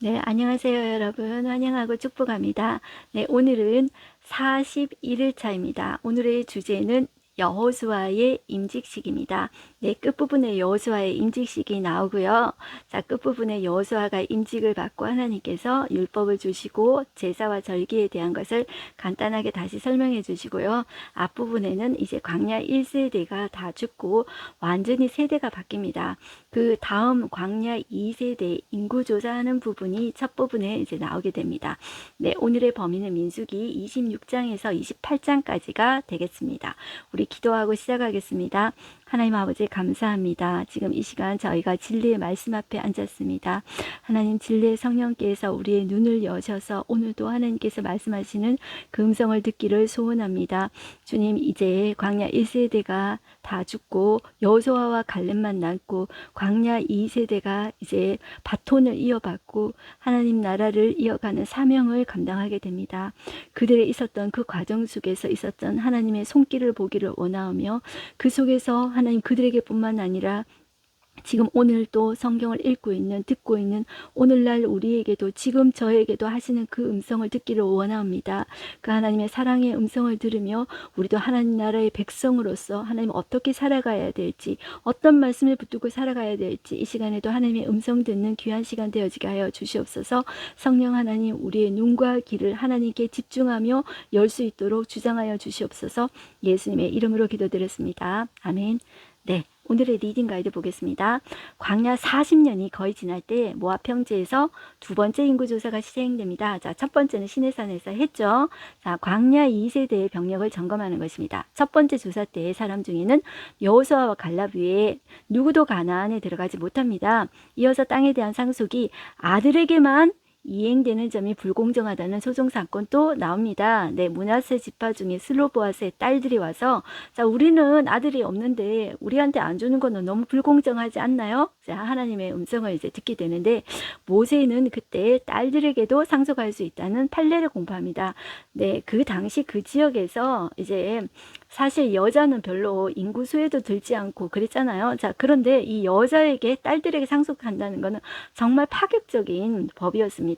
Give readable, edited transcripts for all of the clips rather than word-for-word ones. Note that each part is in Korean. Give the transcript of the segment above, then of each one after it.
네, 안녕하세요, 여러분. 환영하고 축복합니다. 네, 오늘은 41일 차입니다. 오늘의 주제는 여호수아의 임직식입니다. 네, 끝부분에 여호수아의 임직식이 나오고요. 자, 끝부분에 여호수아가 임직을 받고 하나님께서 율법을 주시고 제사와 절기에 대한 것을 간단하게 다시 설명해 주시고요. 앞부분에는 이제 광야 1세대가 다 죽고 완전히 세대가 바뀝니다. 그 다음 광야 2세대 인구조사하는 부분이 첫 부분에 이제 나오게 됩니다. 네, 오늘의 범위는 민수기 26장에서 28장까지가 되겠습니다. 우리 기도하고 시작하겠습니다. 하나님 아버지 감사합니다. 지금 이 시간 저희가 진리의 말씀 앞에 앉았습니다. 하나님 진리의 성령께서 우리의 눈을 여셔서 오늘도 하나님께서 말씀하시는 그 음성을 듣기를 소원합니다. 주님, 이제 광야 1세대가 다 죽고 여호수아와 갈렙만 남고 광야 2세대가 이제 바톤을 이어받고 하나님 나라를 이어가는 사명을 감당하게 됩니다. 그들의 있었던 그 과정 속에서 있었던 하나님의 손길을 보기를 원하오며 그 속에서 하나님 그들에게 뿐만 아니라 지금 오늘 또 성경을 읽고 있는 듣고 있는 오늘날 우리에게도 지금 저에게도 하시는 그 음성을 듣기를 원합니다. 그 하나님의 사랑의 음성을 들으며 우리도 하나님 나라의 백성으로서 하나님 어떻게 살아가야 될지 어떤 말씀을 붙들고 살아가야 될지 이 시간에도 하나님의 음성 듣는 귀한 시간 되어지게 하여 주시옵소서. 성령 하나님 우리의 눈과 귀를 하나님께 집중하며 열 수 있도록 주장하여 주시옵소서. 예수님의 이름으로 기도드렸습니다. 아멘. 네, 오늘의 리딩 가이드 보겠습니다. 광야 40년이 거의 지날 때 모압 평지에서 두 번째 인구조사가 시행됩니다. 자, 첫 번째는 시내산에서 했죠. 자, 광야 2세대의 병력을 점검하는 것입니다. 첫 번째 조사 때 사람 중에는 여호수아와 갈렙 외에 누구도 가나안에 들어가지 못합니다. 이어서 땅에 대한 상속이 아들에게만 이행되는 점이 불공정하다는 소송사건 또 나옵니다. 네, 므낫세 지파 중에 슬로보아스의 딸들이 와서 자, 우리는 아들이 없는데 우리한테 안 주는 거는 너무 불공정하지 않나요? 자, 하나님의 음성을 이제 듣게 되는데 모세는 그때 딸들에게도 상속할 수 있다는 판례를 공부합니다. 네, 그 당시 그 지역에서 이제 사실 여자는 별로 인구 수에도 들지 않고 그랬잖아요. 자, 그런데 이 여자에게 딸들에게 상속한다는 것은 정말 파격적인 법이었습니다.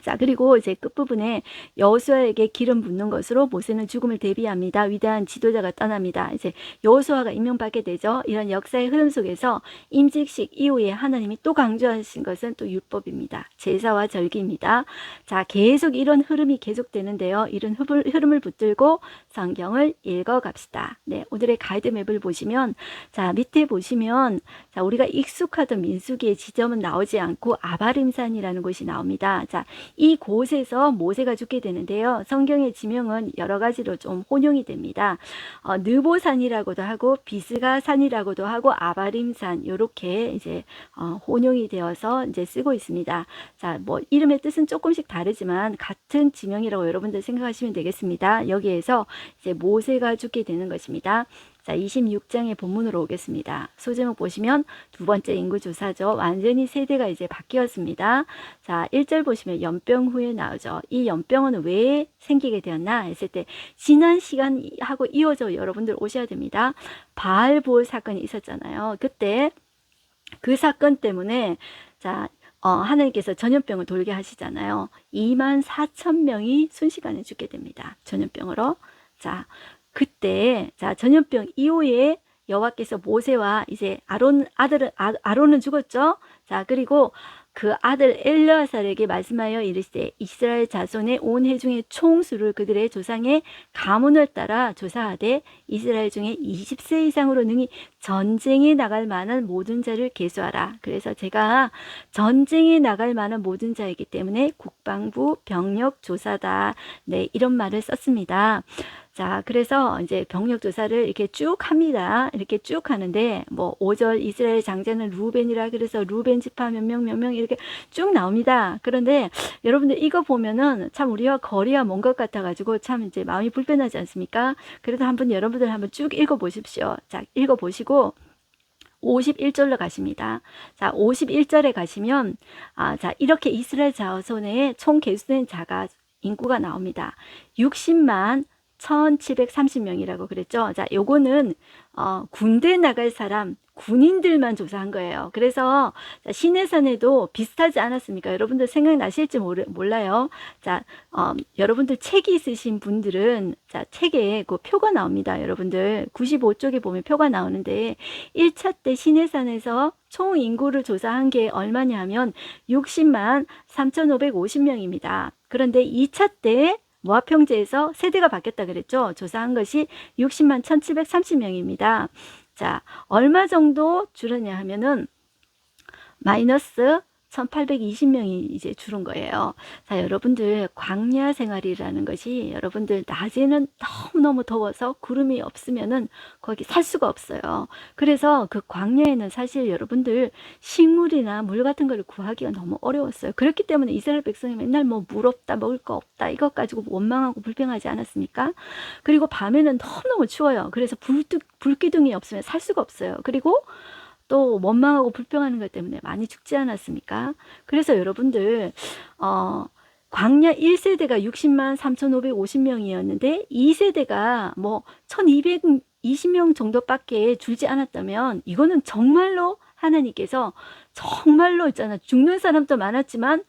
자, 그리고 이제 끝부분에 여호수아에게 기름 붓는 것으로 모세는 죽음을 대비합니다. 위대한 지도자가 떠납니다. 이제 여호수아가 임명받게 되죠. 이런 역사의 흐름 속에서 임직식 이후에 하나님이 또 강조하신 것은 또 율법입니다. 제사와 절기입니다. 자, 계속 이런 흐름이 계속되는데요. 이런 흐름을 붙들고 성경을 읽어갑시다. 네, 오늘의 가이드맵을 보시면 자, 밑에 보시면 자, 우리가 익숙하던 민수기의 지점은 나오지 않고 아바림산이라는 곳이 나옵니다. 자, 이 곳에서 모세가 죽게 되는데요. 성경의 지명은 여러 가지로 좀 혼용이 됩니다. 느보산이라고도 하고 비스가산이라고도 하고 아바림산 이렇게 이제 혼용이 되어서 이제 쓰고 있습니다. 자, 뭐 이름의 뜻은 조금씩 다르지만 같은 지명이라고 여러분들 생각하시면 되겠습니다. 여기에서 이제 모세가 죽게 되는 것입니다. 자, 26장의 본문으로 오겠습니다. 소제목 보시면 두 번째 인구조사죠. 완전히 세대가 이제 바뀌었습니다. 자, 1절 보시면 연병 후에 나오죠. 이 연병은 왜 생기게 되었나 했을 때 지난 시간하고 이어져 여러분들 오셔야 됩니다. 바알볼 사건이 있었잖아요. 그때 그 사건 때문에 자, 하나님께서 전염병을 돌게 하시잖아요. 24,000명이 순식간에 죽게 됩니다. 전염병으로. 자, 그때 자, 전염병 이후에 여호와께서 모세와 이제 아론은 죽었죠. 자, 그리고 그 아들 엘르아살에게 말씀하여 이르시되 이스라엘 자손의 온 회중의 총수를 그들의 조상의 가문을 따라 조사하되 이스라엘 중에 20세 이상으로 능히 전쟁에 나갈 만한 모든 자를 계수하라. 그래서 제가 전쟁에 나갈 만한 모든 자이기 때문에 국방부 병력 조사다. 네, 이런 말을 썼습니다. 자, 그래서 이제 병력 조사를 이렇게 쭉 합니다. 이렇게 쭉 하는데 뭐 5절 이스라엘 장자는 루벤이라 그래서 루벤 지파 몇 명 이렇게 쭉 나옵니다. 그런데 여러분들 이거 보면은 참 우리와 거리가 먼 것 같아 가지고 참 이제 마음이 불편하지 않습니까? 그래도 한번 여러분들 한번 쭉 읽어 보십시오. 자, 읽어 보시고 51절로 가십니다. 자, 51절에 가시면 자, 이렇게 이스라엘 자손의 총 계수된 자가 인구가 나옵니다. 60만 1730명이라고 그랬죠. 자, 요거는 군대 나갈 사람 군인들만 조사한 거예요. 그래서 자, 시내산에도 비슷하지 않았습니까? 여러분들 생각나실지 몰라요. 자, 여러분들 책이 있으신 분들은 자, 책에 그 표가 나옵니다. 여러분들 95쪽에 보면 표가 나오는데 1차 때 시내산에서 총 인구를 조사한 게 얼마냐 하면 60만 3,550명입니다. 그런데 2차 때 모아평지에서 세대가 바뀌었다 그랬죠. 조사한 것이 60만 1,730명입니다. 자, 얼마 정도 줄었냐 하면은 마이너스 1820명이 이제 줄은 거예요. 자, 여러분들 광야 생활이라는 것이 여러분들 낮에는 너무너무 더워서 구름이 없으면은 거기 살 수가 없어요. 그래서 그 광야에는 사실 여러분들 식물이나 물 같은 걸 구하기가 너무 어려웠어요. 그렇기 때문에 이스라엘 백성이 맨날 뭐 물 없다, 먹을 거 없다, 이것 가지고 원망하고 불평하지 않았습니까? 그리고 밤에는 너무너무 추워요. 그래서 불기둥이 없으면 살 수가 없어요. 그리고 또 원망하고 불평하는 것 때문에 많이 죽지 않았습니까? 그래서 여러분들 광야 1세대가 60만 3,550명이었는데 2세대가 뭐 1,220명 정도밖에 줄지 않았다면 이거는 정말로 하나님께서 정말로 있잖아, 죽는 사람도 많았지만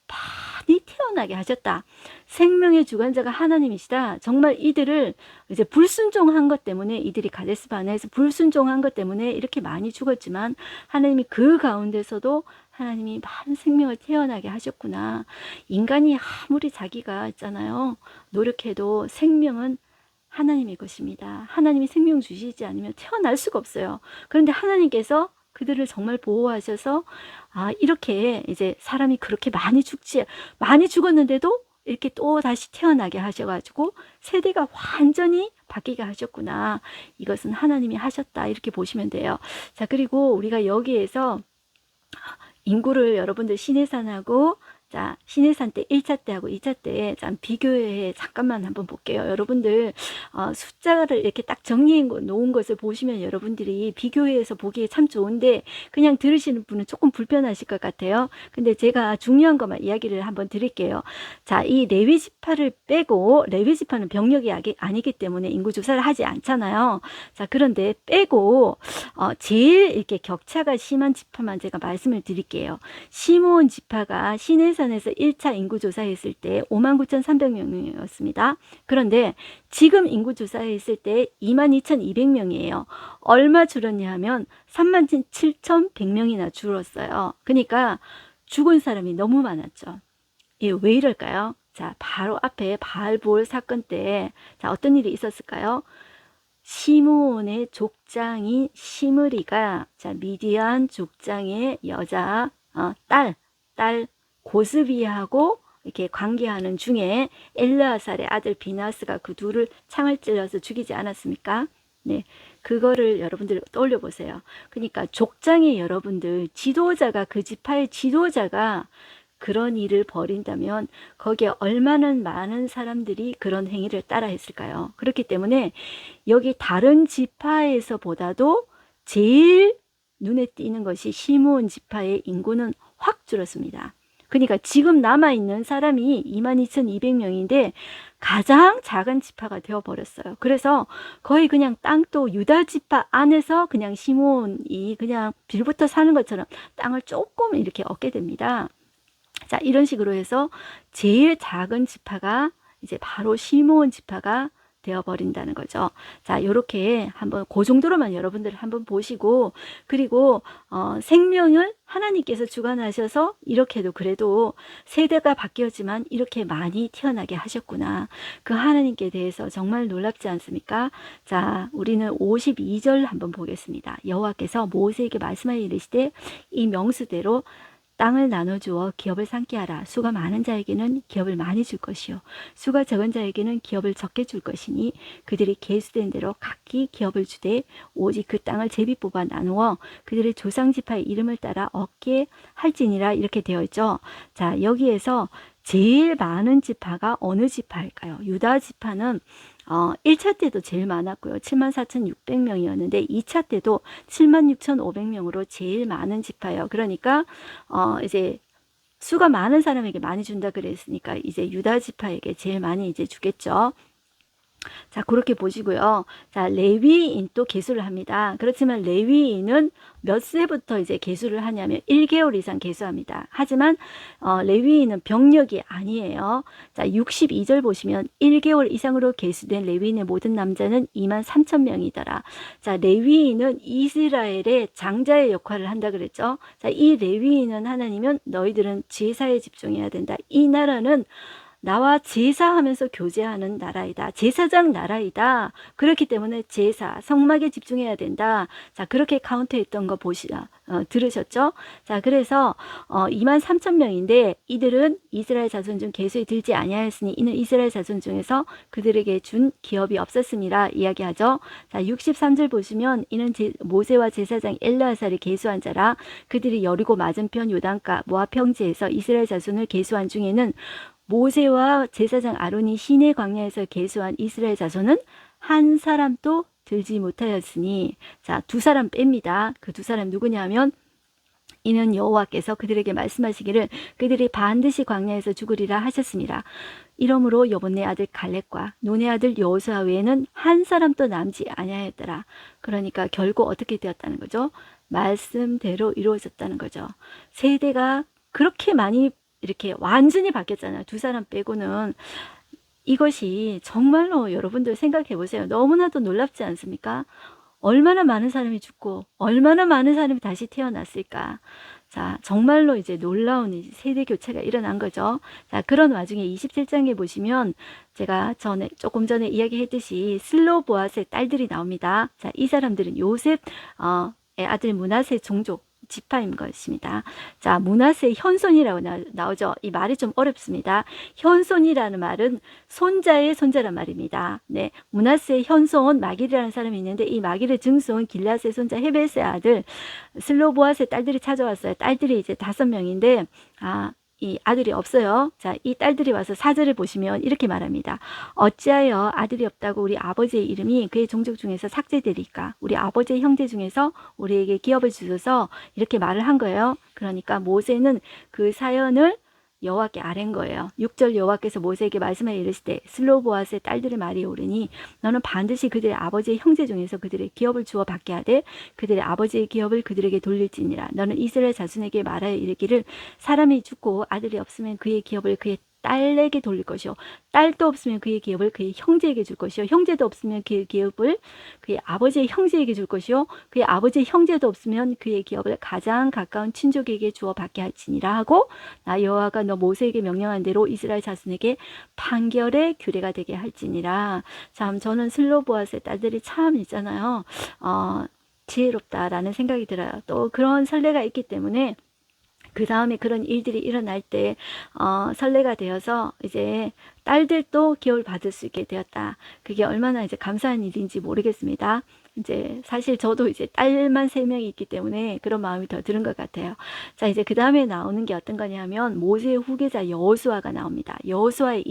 많이 태어나게 하셨다. 생명의 주관자가 하나님이시다. 정말 이들을 이제 불순종한 것 때문에, 이들이 가데스 바네에서 불순종한 것 때문에 이렇게 많이 죽었지만 하나님이 그 가운데서도 하나님이 많은 생명을 태어나게 하셨구나. 인간이 아무리 자기가 있잖아요, 노력해도 생명은 하나님의 것입니다. 하나님이 생명 주시지 않으면 태어날 수가 없어요. 그런데 하나님께서 그들을 정말 보호하셔서 이렇게 이제 사람이 그렇게 많이 죽었는데도 이렇게 또 다시 태어나게 하셔가지고 세대가 완전히 바뀌게 하셨구나. 이것은 하나님이 하셨다. 이렇게 보시면 돼요. 자, 그리고 우리가 여기에서 인구를 여러분들 시내산하고 자, 시내산 때 1차 때하고 2차 때 비교해 잠깐만 한번 볼게요. 여러분들 숫자를 이렇게 딱 정리해 놓은 것을 보시면 여러분들이 비교해서 보기에 참 좋은데 그냥 들으시는 분은 조금 불편하실 것 같아요. 근데 제가 중요한 것만 이야기를 한번 드릴게요. 자, 이 레위 지파를 빼고, 레위 지파는 병력이 아니기 때문에 인구 조사를 하지 않잖아요. 자, 그런데 빼고 제일 이렇게 격차가 심한 지파만 제가 말씀을 드릴게요. 시므온 지파가 시내산에서 1차 인구조사했을 때 59,300명이었습니다. 그런데 지금 인구조사했을 때 22,200명이에요. 얼마 줄었냐 하면 37,100명이나 줄었어요. 그러니까 죽은 사람이 너무 많았죠. 왜 이럴까요? 자, 바로 앞에 바알볼 사건 때 자, 어떤 일이 있었을까요? 시므온의 족장인 시므리가 자, 미디안 족장의 여자 딸 고스비하고 이렇게 관계하는 중에 엘르아살의 아들 비나스가 그 둘을 창을 찔러서 죽이지 않았습니까? 네, 그거를 여러분들 떠올려 보세요. 그러니까 족장의 여러분들 지도자가, 그 지파의 지도자가 그런 일을 벌인다면 거기에 얼마나 많은 사람들이 그런 행위를 따라 했을까요? 그렇기 때문에 여기 다른 지파에서보다도 제일 눈에 띄는 것이 시므온 지파의 인구는 확 줄었습니다. 그러니까 지금 남아있는 사람이 22,200명인데 가장 작은 지파가 되어버렸어요. 그래서 거의 그냥 땅도 유다 지파 안에서 그냥 시므온이 그냥 빌부터 사는 것처럼 땅을 조금 이렇게 얻게 됩니다. 자, 이런 식으로 해서 제일 작은 지파가 이제 바로 시므온 지파가 되어버린다는 거죠. 자, 요렇게 한번 그 정도로만 여러분들 한번 보시고, 그리고 생명을 하나님께서 주관하셔서 이렇게도 그래도 세대가 바뀌었지만 이렇게 많이 태어나게 하셨구나. 그 하나님께 대해서 정말 놀랍지 않습니까? 자, 우리는 52절 한번 보겠습니다. 여호와께서 모세에게 말씀하여 이르시되 이 명수대로 땅을 나눠주어 기업을 삼게 하라. 수가 많은 자에게는 기업을 많이 줄 것이요 수가 적은 자에게는 기업을 적게 줄 것이니 그들이 계수된 대로 각기 기업을 주되 오직 그 땅을 제비 뽑아 나누어 그들의 조상 지파의 이름을 따라 얻게 할지니라. 이렇게 되어 있죠. 자, 여기에서 제일 많은 지파가 어느 지파일까요? 유다 지파는 1차 때도 제일 많았고요. 74,600명이었는데 2차 때도 76,500명으로 제일 많은 지파예요. 그러니까 이제 수가 많은 사람에게 많이 준다 그랬으니까 이제 유다 지파에게 제일 많이 이제 주겠죠. 자, 그렇게 보시고요. 자, 레위인 또 계수를 합니다. 그렇지만 레위인은 몇 세부터 이제 계수를 하냐면 1개월 이상 계수합니다. 하지만 레위인은 병력이 아니에요. 자, 62절 보시면 1개월 이상으로 계수된 레위인의 모든 남자는 2만 3천 명이더라. 자, 레위인은 이스라엘의 장자의 역할을 한다 그랬죠. 자, 이 레위인은 하나님은 너희들은 제사에 집중해야 된다. 이 나라는 나와 제사하면서 교제하는 나라이다. 제사장 나라이다. 그렇기 때문에 제사, 성막에 집중해야 된다. 자, 그렇게 카운트했던 거 들으셨죠? 자, 그래서 2만 3천 명인데 이들은 이스라엘 자손 중 계수에 들지 아니하였으니 이는 이스라엘 자손 중에서 그들에게 준 기업이 없었음이라 이야기하죠. 자, 63절 보시면 이는 모세와 제사장 엘르아살이 계수한 자라. 그들이 여리고 맞은편 요단가 모압 평지에서 이스라엘 자손을 계수한 중에는 모세와 제사장 아론이 시내 광야에서 계수한 이스라엘 자손은 한 사람도 들지 못하였으니, 자, 두 사람 뺍니다. 그 두 사람 누구냐면 이는 여호와께서 그들에게 말씀하시기를 그들이 반드시 광야에서 죽으리라 하셨습니다. 이러므로 여본네 아들 갈렙과 눈의 아들 여호수아 외에는 한 사람도 남지 아니하였더라. 그러니까 결국 어떻게 되었다는 거죠? 말씀대로 이루어졌다는 거죠. 세대가 그렇게 많이 이렇게 완전히 바뀌었잖아요. 두 사람 빼고는. 이것이 정말로 여러분들 생각해 보세요. 너무나도 놀랍지 않습니까? 얼마나 많은 사람이 죽고 얼마나 많은 사람이 다시 태어났을까. 자, 정말로 이제 놀라운 세대 교체가 일어난 거죠. 자, 그런 와중에 27장에 보시면 제가 조금 전에 이야기했듯이 슬로보앗의 딸들이 나옵니다. 자, 이 사람들은 요셉 아들 므낫세 종족 지파인 것입니다. 자, 므낫세의 현손이라고 나오죠. 이 말이 좀 어렵습니다. 현손이라는 말은 손자의 손자란 말입니다. 네, 므낫세의 현손 마길이라는 사람이 있는데 이 마길의 증손 길앗의 손자 헤베스의 아들 슬로보앗의 딸들이 찾아왔어요. 딸들이 이제 5명인데 이 아들이 없어요. 자, 이 딸들이 와서 4절을 보시면 이렇게 말합니다. 어찌하여 아들이 없다고 우리 아버지의 이름이 그의 종족 중에서 삭제되리까? 우리 아버지의 형제 중에서 우리에게 기업을 주셔서 이렇게 말을 한 거예요. 그러니까 모세는 그 사연을 여호와께 아랜 거예요. 6절 여호와께서 모세에게 말씀하여 이르시되 슬로보앗의 딸들의 말이 옳으니 너는 반드시 그들의 아버지의 형제 중에서 그들의 기업을 주어 받게 하되 그들의 아버지의 기업을 그들에게 돌릴지니라. 너는 이스라엘 자손에게 말하여 이르기를 사람이 죽고 아들이 없으면 그의 기업을 그의 딸에게 돌릴 것이요 딸도 없으면 그의 기업을 그의 형제에게 줄 것이요 형제도 없으면 그의 기업을 그의 아버지의 형제에게 줄 것이요 그의 아버지의 형제도 없으면 그의 기업을 가장 가까운 친족에게 주어 받게 할지니라 하고 나 여호와가 너 모세에게 명령한 대로 이스라엘 자손에게 판결의 규례가 되게 할지니라. 참 저는 슬로보앗의 딸들이 참 있잖아요. 지혜롭다라는 생각이 들어요. 또 그런 선례가 있기 때문에 그 다음에 그런 일들이 일어날 때 설레가 되어서 이제 딸들도 기업을 받을 수 있게 되었다. 그게 얼마나 이제 감사한 일인지 모르겠습니다. 이제 사실 저도 이제 딸만 3명이 있기 때문에 그런 마음이 더 드는 것 같아요. 자, 이제 그 다음에 나오는 게 어떤 거냐면 모세의 후계자 여호수아가 나옵니다. 여호수아의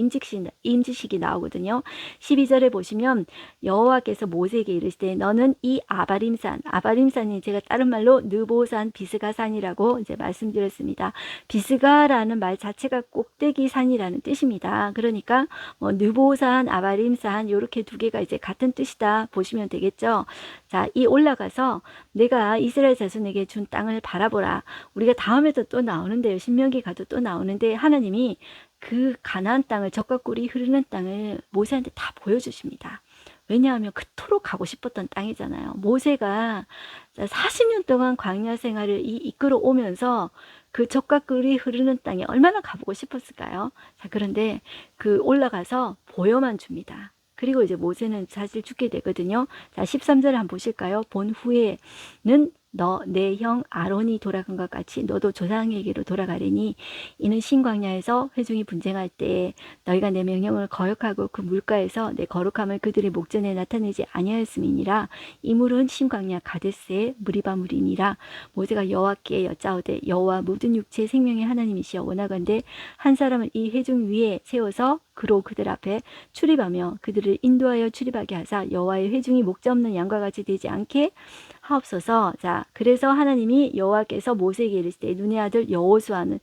임직식이 나오거든요. 12절에 보시면 여호와께서 모세에게 이르시되 너는 이 아바림산이 제가 다른 말로 느보산 비스가산이라고 이제 말씀드렸습니다. 비스가라는 말 자체가 꼭대기 산이라는 뜻입니다. 그러니까 뭐 느보산, 아바림산 이렇게 두 개가 이제 같은 뜻이다 보시면 되겠죠. 자, 이 올라가서 내가 이스라엘 자손에게 준 땅을 바라보라. 우리가 다음에도 또 나오는데요. 신명기 가도 또 나오는데 하나님이 그 가나안 땅을 젖과 꿀이 흐르는 땅을 모세한테 다 보여주십니다. 왜냐하면 그토록 가고 싶었던 땅이잖아요. 모세가 40년 동안 광야 생활을 이끌어 오면서 그 젖과 꿀이 흐르는 땅에 얼마나 가보고 싶었을까요? 자, 그런데 그 올라가서 보여만 줍니다. 그리고 이제 모세는 사실 죽게 되거든요. 자, 13절 한번 보실까요? 본 후에는 너 내 형 아론이 돌아간 것 같이 너도 조상에게로 돌아가리니 이는 신광야에서 회중이 분쟁할 때 너희가 내 명령을 거역하고 그 물가에서 내 거룩함을 그들의 목전에 나타내지 아니하였음이니라. 이 물은 신광야 가데스의 무리바물이니라. 모세가 여호와께 여짜오되 여호와 모든 육체의 생명의 하나님이시여 원하건대 한 사람을 이 회중 위에 세워서 그로 그들 앞에 출입하며 그들을 인도하여 출입하게 하사 여호와의 회중이 목자 없는 양과 같이 되지 않게 하옵소서. 자, 그래서 하나님이 여호와께서 모세에게 이르시되 눈의 아들 여호수아는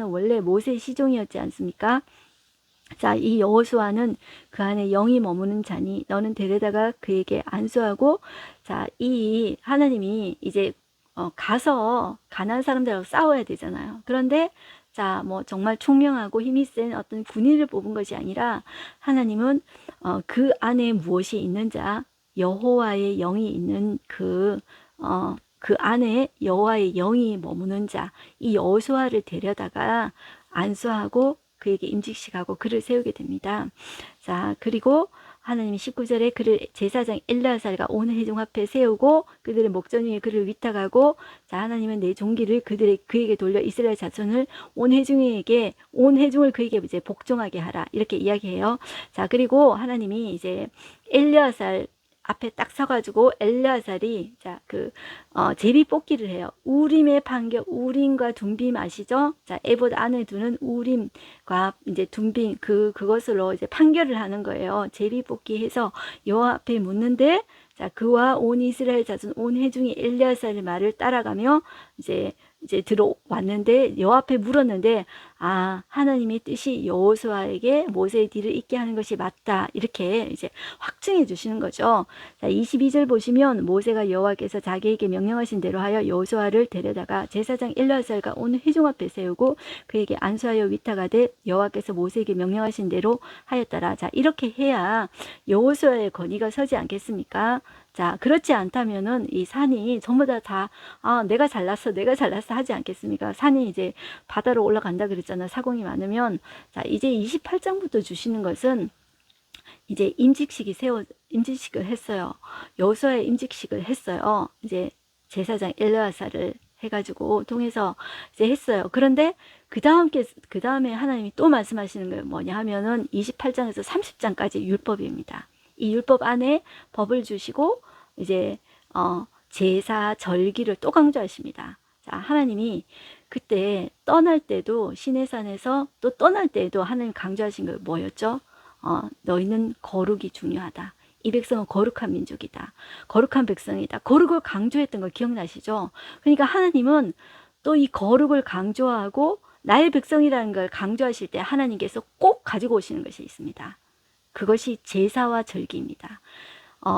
원래 모세의 시종이었지 않습니까? 자, 이 여호수아는 그 안에 영이 머무는 자니 너는 데려다가 그에게 안수하고, 자, 이 하나님이 이제 가서 가나안 사람들하고 싸워야 되잖아요. 그런데 자, 뭐 정말 총명하고 힘이 센 어떤 군인을 뽑은 것이 아니라 하나님은 그 안에 무엇이 있는 자, 여호와의 영이 있는 그 안에 여호와의 영이 머무는 자, 이 여호수아를 데려다가 안수하고 그에게 임직식하고 그를 세우게 됩니다. 자, 그리고 하나님이 19절에 그를 제사장 엘르아살과 온 회중 앞에 세우고 그들의 목전 위에 그를 위탁하고, 자, 하나님은 내 종기를 그에게 돌려 이스라엘 자손을 온 회중을 그에게 이제 복종하게 하라, 이렇게 이야기해요. 자, 그리고 하나님이 이제 엘르아살 앞에 딱 서가지고 엘르아살이 제비 뽑기를 해요. 우림의 판결, 우림과 둠빔 아시죠? 자, 에봇 안에 두는 우림과 이제 둠빔 그것으로 이제 판결을 하는 거예요. 제비 뽑기 해서 여호와 앞에 묻는데, 자, 그와 온 이스라엘 자손 온 회중이 엘르아살의 말을 따라가며 이제 들어왔는데 여호와 앞에 물었는데, 아, 하나님의 뜻이 여호수아에게 모세의 뒤를 잇게 하는 것이 맞다, 이렇게 이제 확증해 주시는 거죠. 자, 22절 보시면 모세가 여호와께서 자기에게 명령하신 대로 하여 여호수아를 데려다가 제사장 엘르아살과 온 회중 앞에 세우고 그에게 안수하여 위탁하되 여호와께서 모세에게 명령하신 대로 하였더라. 자, 이렇게 해야 여호수아의 권위가 서지 않겠습니까? 자, 그렇지 않다면은 이 산이 전부 다 내가 잘났어 하지 않겠습니까? 산이 이제 바다로 올라간다 그랬잖아, 사공이 많으면. 자, 이제 28장부터 주시는 것은 이제 임직식을 했어요. 여호수아의 임직식을 했어요. 이제 제사장 엘르아살을 해가지고 통해서 이제 했어요. 그런데 그 다음에 하나님이 또 말씀하시는 거예요. 뭐냐 하면은 28장에서 30장까지 율법입니다. 이 율법 안에 법을 주시고 이제 제사 절기를 또 강조하십니다. 자, 하나님이 그때 떠날 때도 시내산에서 또 떠날 때도 하나님 강조하신 거 뭐였죠? 너희는 거룩이 중요하다. 이 백성은 거룩한 민족이다. 거룩한 백성이다. 거룩을 강조했던 거 기억나시죠? 그러니까 하나님은 또 이 거룩을 강조하고 나의 백성이라는 걸 강조하실 때 하나님께서 꼭 가지고 오시는 것이 있습니다. 그것이 제사와 절기입니다.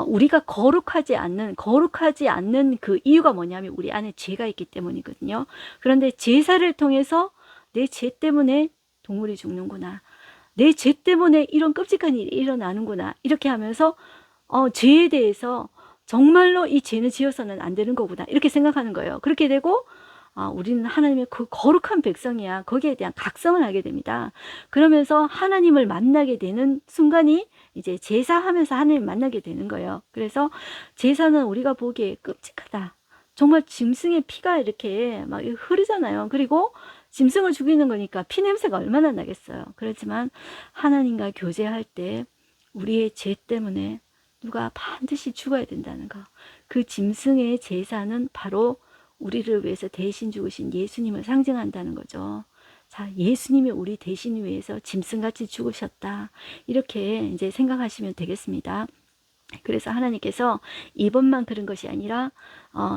우리가 거룩하지 않는 그 이유가 뭐냐면 우리 안에 죄가 있기 때문이거든요. 그런데 제사를 통해서 내 죄 때문에 동물이 죽는구나, 내 죄 때문에 이런 끔찍한 일이 일어나는구나, 이렇게 하면서 죄에 대해서 정말로 이 죄는 지어서는 안 되는 거구나, 이렇게 생각하는 거예요. 그렇게 되고 우리는 하나님의 그 거룩한 백성이야, 거기에 대한 각성을 하게 됩니다. 그러면서 하나님을 만나게 되는 순간이 이제 제사하면서 하나님 만나게 되는 거예요. 그래서 제사는 우리가 보기에 끔찍하다, 정말 짐승의 피가 이렇게 막 흐르잖아요. 그리고 짐승을 죽이는 거니까 피 냄새가 얼마나 나겠어요. 그렇지만 하나님과 교제할 때 우리의 죄 때문에 누가 반드시 죽어야 된다는 거, 그 짐승의 제사는 바로 우리를 위해서 대신 죽으신 예수님을 상징한다는 거죠. 자, 예수님이 우리 대신 위해서 짐승같이 죽으셨다, 이렇게 이제 생각하시면 되겠습니다. 그래서 하나님께서 이번만 그런 것이 아니라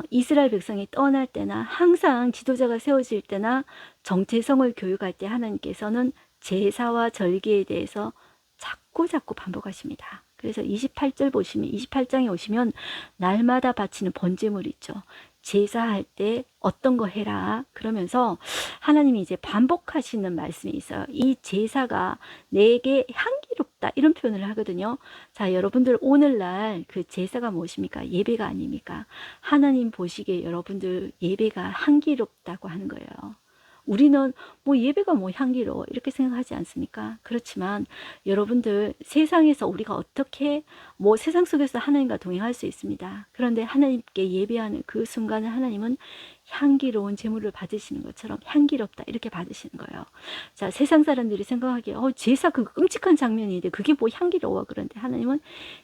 이스라엘 백성이 떠날 때나 항상 지도자가 세워질 때나 정체성을 교육할 때 하나님께서는 제사와 절기에 대해서 자꾸 반복하십니다. 그래서 28장에 오시면 날마다 바치는 번제물 있죠. 제사할 때 어떤 거 해라 그러면서 하나님이 이제 반복하시는 말씀이 있어요. 이 제사가 내게 향기롭다, 이런 표현을 하거든요. 자, 여러분들 오늘날 그 제사가 무엇입니까? 예배가 아닙니까? 하나님 보시기에 여러분들 예배가 향기롭다고 하는 거예요. 우리는 뭐 예배가 뭐 향기로워 이렇게 생각하지 않습니까? 그렇지만 여러분들 세상에서 우리가 어떻게 뭐 세상 속에서 하나님과 동행할 수 있습니다. 그런데 하나님께 예배하는 그 순간을 하나님은 향기로운 제물을 받으시는 것처럼 향기롭다, 이렇게 받으시는 거예요. 자, 세상 사람들이 생각하기에 제사 그 끔찍한 장면인데 그게 뭐 향기로워, 그런데 하나님은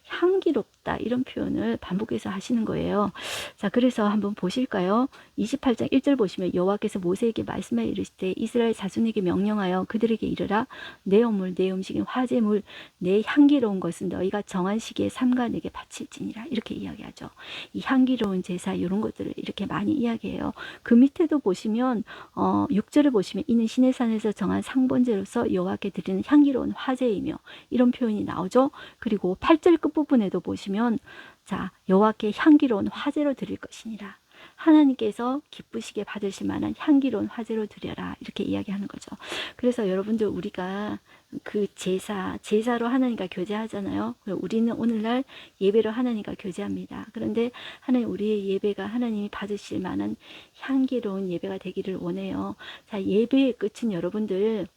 향기롭다, 이런 표현을 반복해서 하시는 거예요. 자, 그래서 한번 보실까요? 28장 1절 보시면 여호와께서 모세에게 말씀하여 이르시되 이스라엘 자손에게 명령하여 그들에게 이르라, 내 언물 내 음식인 화제물 내 향기로운 것은 너희가 정한 시기에 삼가 내게 바칠지니라, 이렇게 이야기하죠. 이 향기로운 제사 이런 것들을 이렇게 많이 이야기해요. 그 밑에도 보시면 6절을 보시면 이는 신의 산에서 정한 상번제로서 여호와께 드리는 향기로운 화제이며 이런 표현이 나오죠. 그리고 8절 끝부분에도 보시면 자 여호와께 향기로운 화제로 드릴 것이니라. 하나님께서 기쁘시게 받으실 만한 향기로운 화제로 드려라 이렇게 이야기하는 거죠. 그래서 여러분들 우리가 그 제사로 하나님과 교제하잖아요. 우리는 오늘날 예배로 하나님과 교제합니다. 그런데 하나님 우리의 예배가 하나님이 받으실 만한 향기로운 예배가 되기를 원해요. 자, 예배의 끝은 여러분들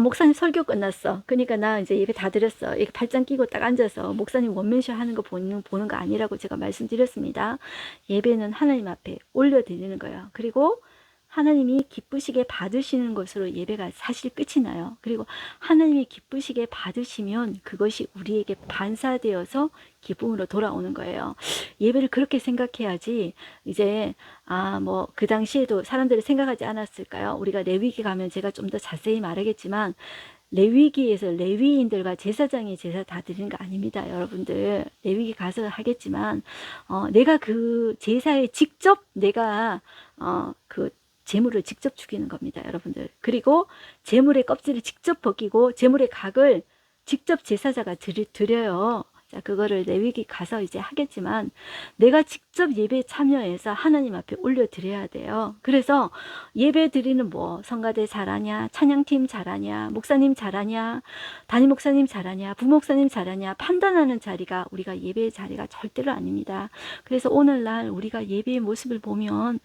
목사님 설교 끝났어. 그러니까 나 이제 예배 다 드렸어. 이렇게 발장 끼고 딱 앉아서 목사님 원맨쇼 하는 거 보는 거 아니라고 제가 말씀드렸습니다. 예배는 하나님 앞에 올려드리는 거예요. 그리고 하나님이 기쁘시게 받으시는 것으로 예배가 사실 끝이 나요. 그리고 하나님이 기쁘시게 받으시면 그것이 우리에게 반사되어서 기쁨으로 돌아오는 거예요. 예배를 그렇게 생각해야지 이제 뭐 그 당시에도 사람들이 생각하지 않았을까요? 우리가 레위기 가면 제가 좀 더 자세히 말하겠지만 레위기에서 레위인들과 제사장이 제사 다 드리는 거 아닙니다. 여러분들 레위기 가서 하겠지만 내가 그 제사에 직접 내가 그 제물을 직접 죽이는 겁니다. 여러분들. 그리고 제물의 껍질을 직접 벗기고 제물의 각을 직접 제사자가 드려요. 자, 그거를 레위기 가서 이제 하겠지만 내가 직접 예배에 참여해서 하나님 앞에 올려드려야 돼요. 그래서 예배 드리는 뭐 성가대 잘하냐, 찬양팀 잘하냐, 목사님 잘하냐, 담임 목사님 잘하냐, 부목사님 잘하냐 판단하는 자리가 우리가 예배의 자리가 절대로 아닙니다. 그래서 오늘날 우리가 예배의 모습을 보면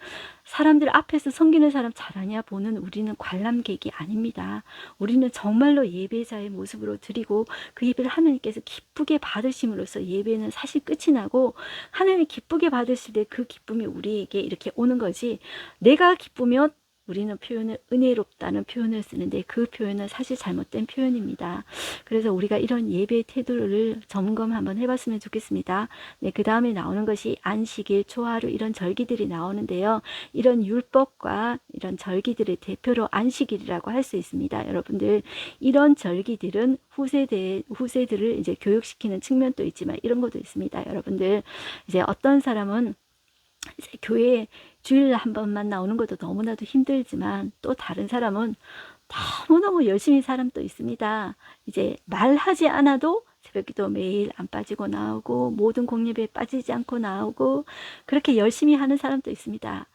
사람들 앞에서 섬기는 사람 잘하냐 보는 우리는 관람객이 아닙니다. 우리는 정말로 예배자의 모습으로 드리고 그 예배를 하나님께서 기쁘게 받으심으로써 예배는 사실 끝이 나고 하나님이 기쁘게 받으실 때 그 기쁨이 우리에게 이렇게 오는 거지 내가 기쁘면 우리는 표현을 은혜롭다는 표현을 쓰는데 그 표현은 사실 잘못된 표현입니다. 그래서 우리가 이런 예배의 태도를 점검 한번 해봤으면 좋겠습니다. 네, 그 다음에 나오는 것이 안식일, 초하루 이런 절기들이 나오는데요. 이런 율법과 이런 절기들의 대표로 안식일이라고 할 수 있습니다. 여러분들 이런 절기들은 후세들을 이제 교육시키는 측면도 있지만 이런 것도 있습니다. 여러분들 이제 어떤 사람은 이제 교회에 주일에 한 번만 나오는 것도 너무나도 힘들지만 또 다른 사람은 너무너무 열심히 사람도 있습니다. 이제 말하지 않아도 새벽기도 매일 안 빠지고 나오고 모든 공예배에 빠지지 않고 나오고 그렇게 열심히 하는 사람도 있습니다.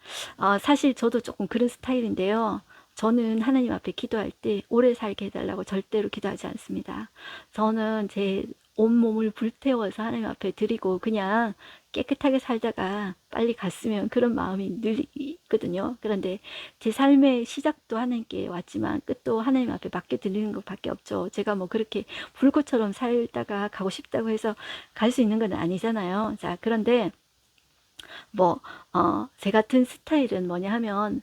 사실 저도 조금 그런 스타일인데요. 저는 하나님 앞에 기도할 때 오래 살게 해달라고 절대로 기도하지 않습니다. 저는 제 온몸을 불태워서 하나님 앞에 드리고 그냥 깨끗하게 살다가 빨리 갔으면 그런 마음이 늘 있거든요. 그런데 제 삶의 시작도 하나님께 왔지만 끝도 하나님 앞에 맡겨 드리는 것밖에 없죠. 제가 뭐 그렇게 불꽃처럼 살다가 가고 싶다고 해서 갈 수 있는 건 아니잖아요. 자, 그런데 뭐 제 같은 스타일은 뭐냐 하면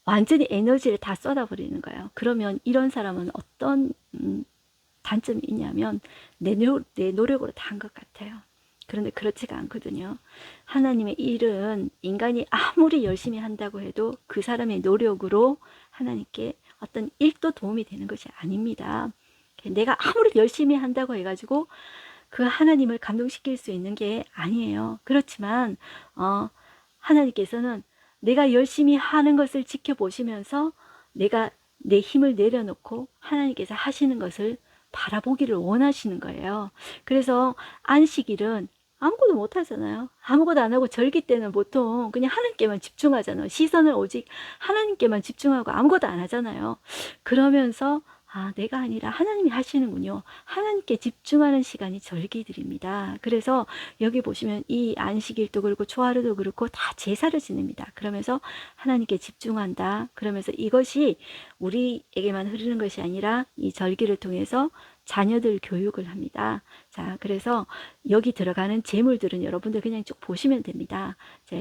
완전히 에너지를 다 쏟아버리는 거예요. 그러면 이런 사람은 어떤 단점이 있냐면 내 노력으로 다 한 것 같아요. 그런데 그렇지가 않거든요. 하나님의 일은 인간이 아무리 열심히 한다고 해도 그 사람의 노력으로 하나님께 어떤 일도 도움이 되는 것이 아닙니다. 내가 아무리 열심히 한다고 해가지고 그 하나님을 감동시킬 수 있는 게 아니에요. 그렇지만 하나님께서는 내가 열심히 하는 것을 지켜보시면서 내가 내 힘을 내려놓고 하나님께서 하시는 것을 바라보기를 원하시는 거예요. 그래서 안식일은 아무것도 못 하잖아요. 아무것도 안 하고 절기 때는 보통 그냥 하나님께만 집중하잖아요. 시선을 오직 하나님께만 집중하고 아무것도 안 하잖아요. 그러면서 내가 아니라 하나님이 하시는군요. 하나님께 집중하는 시간이 절기들입니다. 그래서 여기 보시면 이 안식일도 그렇고 초하루도 그렇고 다 제사를 지냅니다. 그러면서 하나님께 집중한다. 그러면서 이것이 우리에게만 흐르는 것이 아니라 이 절기를 통해서 자녀들 교육을 합니다. 자, 그래서 여기 들어가는 제물들은 여러분들 그냥 쭉 보시면 됩니다.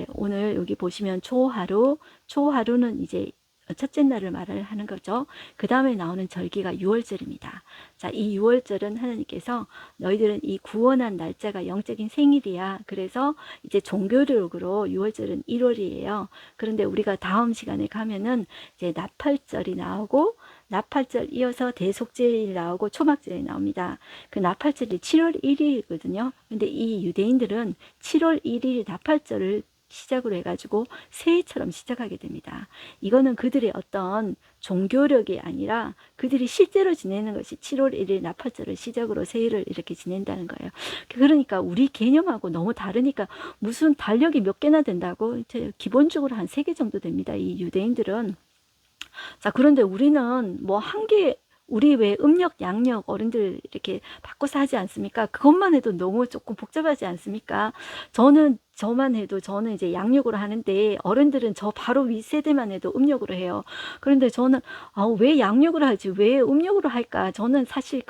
오늘 여기 보시면 초하루는 이제 첫째 날을 말을 하는 거죠. 그 다음에 나오는 절기가 유월절입니다. 자, 이 유월절은 하나님께서 너희들은 이 구원한 날짜가 영적인 생일이야. 그래서 이제 종교적으로 유월절은 1월이에요. 그런데 우리가 다음 시간에 가면은 이제 나팔절이 나오고 나팔절 이어서 대속절이 나오고 초막절이 나옵니다. 그 나팔절이 7월 1일이거든요. 근데 이 유대인들은 7월 1일 나팔절을 시작으로 해가지고 새해처럼 시작하게 됩니다. 이거는 그들의 어떤 종교력이 아니라 그들이 실제로 지내는 것이 7월 1일 나팔절을 시작으로 새해를 이렇게 지낸다는 거예요. 그러니까 우리 개념하고 너무 다르니까 무슨 달력이 몇 개나 된다고? 기본적으로 한 3개 정도 됩니다. 이 유대인들은. 자, 그런데 우리는 뭐 한 개, 우리 왜 음력, 양력 어른들 이렇게 바꿔서 하지 않습니까? 그것만 해도 너무 조금 복잡하지 않습니까? 저만 해도 저는 이제 양력으로 하는데 어른들은 저 바로 위 세대만 해도 음력으로 해요. 그런데 저는 왜 양력으로 하지? 왜 음력으로 할까? 저는 사실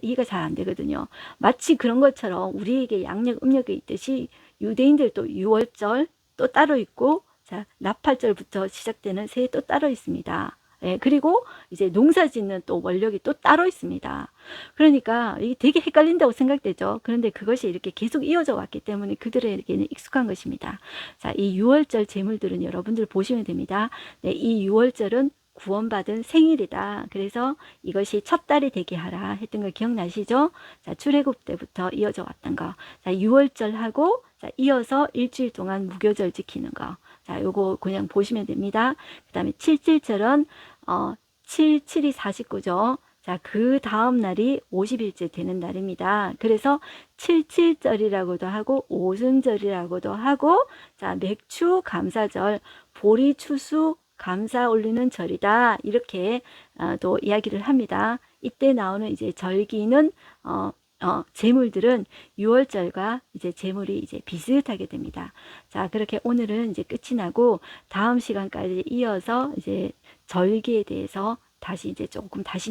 이해가 잘 안 되거든요. 마치 그런 것처럼 우리에게 양력, 음력이 있듯이 유대인들도 6월절 또 따로 있고 자, 나팔절부터 시작되는 새해 또 따로 있습니다. 예, 그리고 이제 농사 짓는 또 원력이 또 따로 있습니다. 그러니까 이게 되게 헷갈린다고 생각되죠. 그런데 그것이 이렇게 계속 이어져 왔기 때문에 그들에게는 익숙한 것입니다. 자, 이 6월절 제물들은 여러분들 보시면 됩니다. 네, 이 6월절은 구원받은 생일이다. 그래서 이것이 첫 달이 되게 하라 했던 거 기억나시죠? 자, 출애굽 때부터 이어져 왔던 거. 자, 6월절하고 자, 이어서 일주일 동안 무교절 지키는 거. 자, 요거 그냥 보시면 됩니다. 그 다음에 7.7절은 7이 49죠. 자, 그 다음 날이 50일째 되는 날입니다. 그래서 7.7절이라고도 하고 오순절이라고도 하고 자, 맥추 감사절, 보리 추수 감사 올리는 절이다. 이렇게 또 이야기를 합니다. 이때 나오는 이제 절기는 제물들은 6월절과 이제 제물이 이제 비슷하게 됩니다. 자, 그렇게 오늘은 이제 끝이 나고 다음 시간까지 이어서 이제 절기에 대해서 다시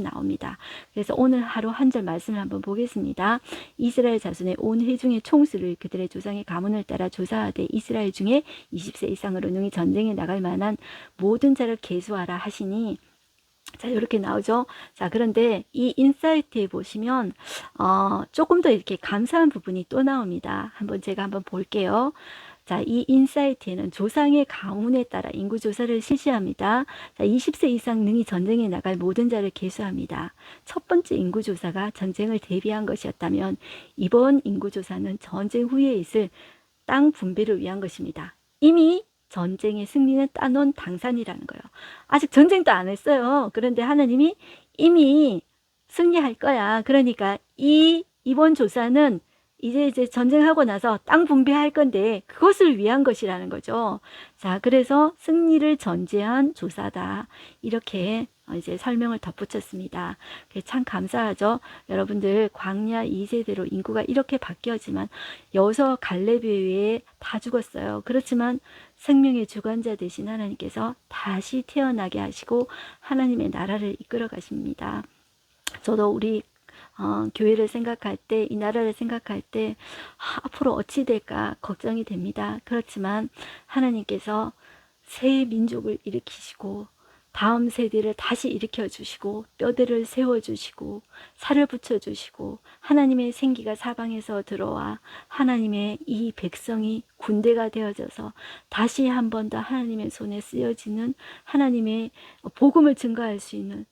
나옵니다. 그래서 오늘 하루 한 절 말씀을 한번 보겠습니다. 이스라엘 자손의 온 회중의 총수를 그들의 조상의 가문을 따라 조사하되 이스라엘 중에 20세 이상으로 능히 전쟁에 나갈 만한 모든 자를 계수하라 하시니 자, 이렇게 나오죠. 자, 그런데 이 인사이트에 보시면, 조금 더 이렇게 감사한 부분이 또 나옵니다. 제가 한번 볼게요. 자, 이 인사이트에는 조상의 가문에 따라 인구조사를 실시합니다. 자, 20세 이상 능히 전쟁에 나갈 모든 자를 계수합니다. 첫 번째 인구조사가 전쟁을 대비한 것이었다면, 이번 인구조사는 전쟁 후에 있을 땅 분배를 위한 것입니다. 이미 전쟁의 승리는 따놓은 당산이라는 거예요. 아직 전쟁도 안 했어요. 그런데 하나님이 이미 승리할 거야. 그러니까 이번 조사는 이제 전쟁하고 나서 땅 분배할 건데 그것을 위한 것이라는 거죠. 자, 그래서 승리를 전제한 조사다. 이렇게 이제 설명을 덧붙였습니다. 참 감사하죠. 여러분들 광야 2세대로 인구가 이렇게 바뀌었지만 여호수아 갈렙 외에 다 죽었어요. 그렇지만 생명의 주관자 되신 하나님께서 다시 태어나게 하시고 하나님의 나라를 이끌어 가십니다. 저도 우리 교회를 생각할 때, 이 나라를 생각할 때 앞으로 어찌 될까 걱정이 됩니다. 그렇지만 하나님께서 새 민족을 일으키시고 다음 세대를 다시 일으켜 주시고 뼈대를 세워 주시고 살을 붙여 주시고 하나님의 생기가 사방에서 들어와 하나님의 이 백성이 군대가 되어져서 다시 한 번 더 하나님의 손에 쓰여지는 하나님의 복음을 증거할 수 있는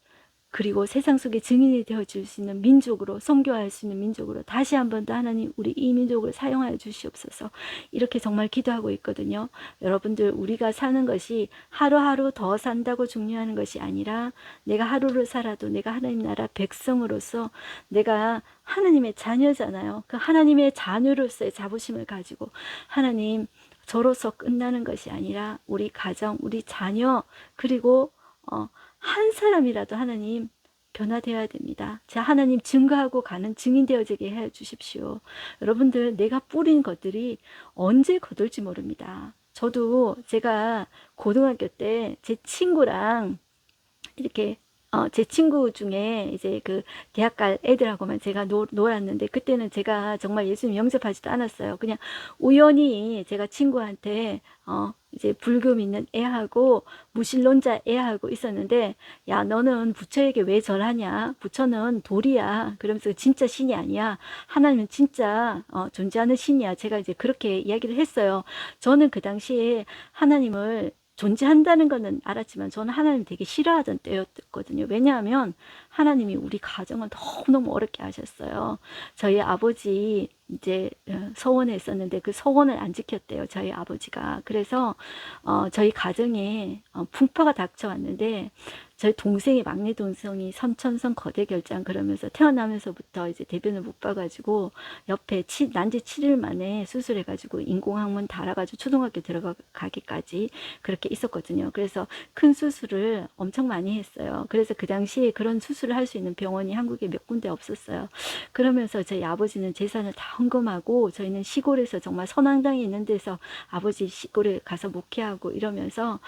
그리고 세상 속에 증인이 되어줄 수 있는 민족으로 선교할 수 있는 민족으로 다시 한 번 더 하나님 우리 이 민족을 사용하여 주시옵소서. 이렇게 정말 기도하고 있거든요. 여러분들 우리가 사는 것이 하루하루 더 산다고 중요한 것이 아니라 내가 하루를 살아도 내가 하나님 나라 백성으로서 내가 하나님의 자녀잖아요. 그 하나님의 자녀로서의 자부심을 가지고 하나님 저로서 끝나는 것이 아니라 우리 가정, 우리 자녀 그리고 한 사람이라도 하나님 변화되어야 됩니다. 자, 하나님 증거하고 가는 증인 되어지게 해 주십시오. 여러분들 내가 뿌린 것들이 언제 거둘지 모릅니다. 저도 제가 고등학교 때 제 친구랑 이렇게 제 친구 중에 이제 그 대학 갈 애들하고만 제가 놀았는데 그때는 제가 정말 예수님 영접하지도 않았어요. 그냥 우연히 제가 친구한테 이제 불교 믿는 애하고 무신론자 애하고 있었는데 야 너는 부처에게 왜 절하냐 부처는 돌이야 그러면서 진짜 신이 아니야 하나님은 진짜 존재하는 신이야 제가 이제 그렇게 이야기를 했어요. 저는 그 당시에 하나님을 존재한다는 거는 알았지만 저는 하나님 되게 싫어하던 때였거든요. 왜냐하면 하나님이 우리 가정을 너무너무 어렵게 하셨어요. 저희 아버지 이제 서원에 있었는데 그 서원을 안 지켰대요. 저희 아버지가. 그래서 저희 가정에 풍파가 닥쳐왔는데 저희 동생이 막내 동생이 선천성 거대 결장 그러면서 태어나면서부터 이제 대변을 못 봐가지고 옆에 난지 7일 만에 수술해가지고 인공항문 달아가지고 초등학교 들어가기까지 그렇게 있었거든요. 그래서 큰 수술을 엄청 많이 했어요. 그래서 그 당시에 그런 수술을 할 수 있는 병원이 한국에 몇 군데 없었어요. 그러면서 저희 아버지는 재산을 다 헌금하고 저희는 시골에서 정말 선앙당에 있는 데서 아버지 시골에 가서 목회하고 이러면서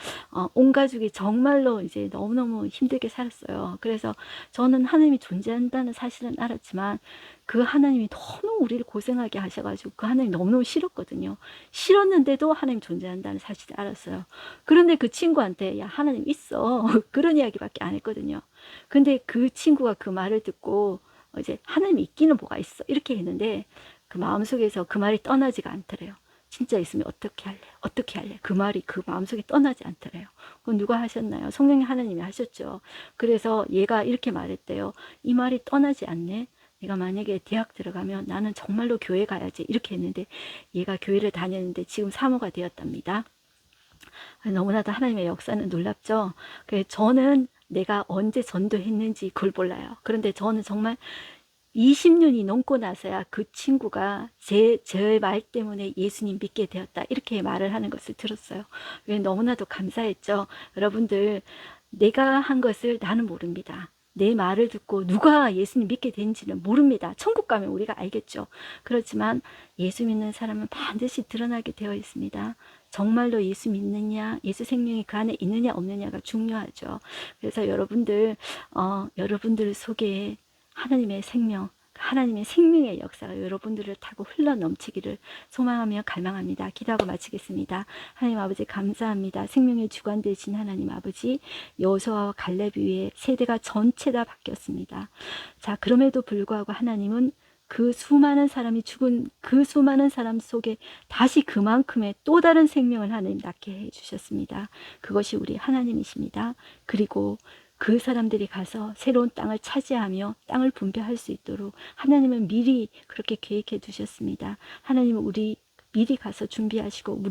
온 가족이 정말로 이제 너무너무 힘들게 살았어요. 그래서 저는 하나님이 존재한다는 사실은 알았지만 그 하나님이 너무 우리를 고생하게 하셔가지고 그 하나님이 너무너무 싫었거든요. 싫었는데도 하나님 존재한다는 사실을 알았어요. 그런데 그 친구한테 야 하나님 있어 그런 이야기밖에 안 했거든요. 근데 그 친구가 그 말을 듣고 이제 하나님이 있기는 뭐가 있어 이렇게 했는데 그 마음속에서 그 말이 떠나지가 않더래요. 진짜 있으면 어떻게 할래? 어떻게 할래? 그 말이 그 마음속에 떠나지 않더래요. 그건 누가 하셨나요? 성령 하나님이 하셨죠. 그래서 얘가 이렇게 말했대요. 이 말이 떠나지 않네. 내가 만약에 대학 들어가면 나는 정말로 교회 가야지 이렇게 했는데 얘가 교회를 다녔는데 지금 사모가 되었답니다. 너무나도 하나님의 역사는 놀랍죠. 그래서 저는 내가 언제 전도했는지 그걸 몰라요. 그런데 저는 정말 20년이 넘고 나서야 그 친구가 제 말 때문에 예수님 믿게 되었다 이렇게 말을 하는 것을 들었어요. 왜 너무나도 감사했죠. 여러분들 내가 한 것을 나는 모릅니다. 내 말을 듣고 누가 예수님 믿게 된지는 모릅니다. 천국 가면 우리가 알겠죠. 그렇지만 예수 믿는 사람은 반드시 드러나게 되어 있습니다. 정말로 예수 믿느냐, 예수 생명이 그 안에 있느냐 없느냐가 중요하죠. 그래서 여러분들 속에 하나님의 생명, 하나님의 생명의 역사가 여러분들을 타고 흘러 넘치기를 소망하며 갈망합니다. 기도하고 마치겠습니다. 하나님 아버지 감사합니다. 생명의 주관 되신 하나님 아버지, 여호수아와 갈렙 위에 세대가 전체 다 바뀌었습니다. 자, 그럼에도 불구하고 하나님은 그 수많은 사람이 죽은 그 수많은 사람 속에 다시 그만큼의 또 다른 생명을 하나님 낳게 해주셨습니다. 그것이 우리 하나님이십니다. 그리고 그 사람들이 가서 새로운 땅을 차지하며 땅을 분배할 수 있도록 하나님은 미리 그렇게 계획해 두셨습니다. 하나님은 우리 미리 가서 준비하시고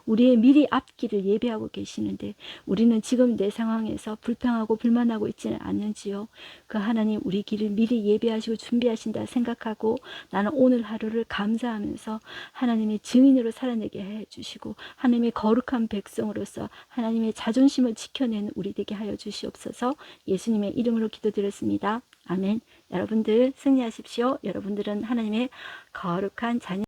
우리의 미리 앞길을 예배하고 계시는데 우리는 지금 내 상황에서 불평하고 불만하고 있지는 않는지요. 그 하나님 우리 길을 미리 예배하시고 준비하신다 생각하고 나는 오늘 하루를 감사하면서 하나님의 증인으로 살아내게 해주시고 하나님의 거룩한 백성으로서 하나님의 자존심을 지켜내는 우리 되게 하여 주시옵소서. 예수님의 이름으로 기도드렸습니다. 아멘. 여러분들 승리하십시오. 여러분들은 하나님의 거룩한 자녀